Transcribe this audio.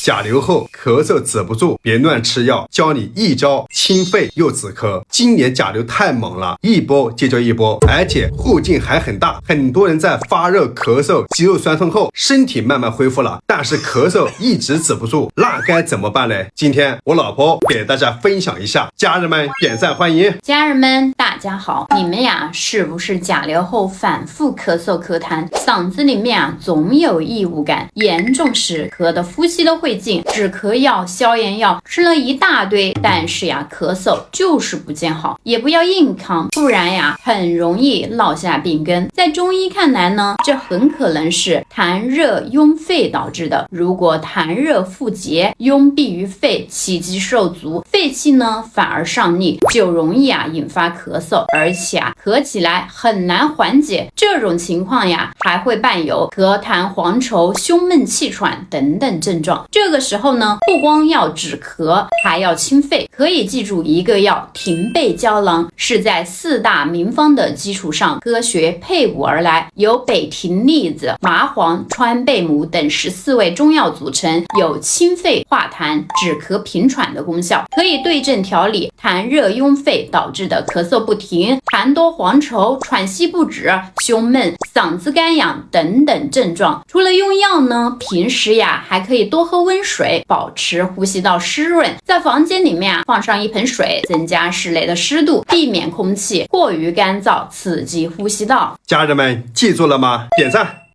甲流后咳嗽止不住，别乱吃药，教你一招清肺又止咳。今年甲流太猛了，一波接着一波，而且后劲还很大，很多人在发热、咳嗽、肌肉酸痛后，身体慢慢恢复了，但是咳嗽一直止不住，那该怎么办呢？今天我老婆给大家分享一下，家人们点赞欢迎。家人们大家好，你们呀是不是甲流后反复咳嗽咳痰，嗓子里面总有异物感，严重时咳得呼吸都会进，止咳药、消炎药吃了一大堆，但是呀咳嗽就是不见好，也不要硬扛，不然呀很容易落下病根。在中医看来呢，这很可能是痰热壅肺导致的。如果痰热腹结，壅闭于肺，气机受阻，肺气呢反而上逆，就容易引发咳嗽，而且咳起来很难缓解。这种情况还会伴有咳痰黄稠、胸闷气喘等等症状。这个时候呢，不光要止咳，还要清肺。可以记住一个药，停背胶囊，是在4大名方的基础上科学配伍而来，由北芩、栗子、麻黄、川贝母等14味中药组成，有清肺化痰、止咳平喘的功效，可以对症调理痰热壅肺导致的咳嗽不停、痰多黄稠、喘息不止、胸闷、嗓子干痒等等症状。除了用药呢，平时还可以多喝温水，保持呼吸道湿润，在房间里面放上一盆水，增加室内的湿度，避免空气过于干燥刺激呼吸道。家人们记住了吗？点赞。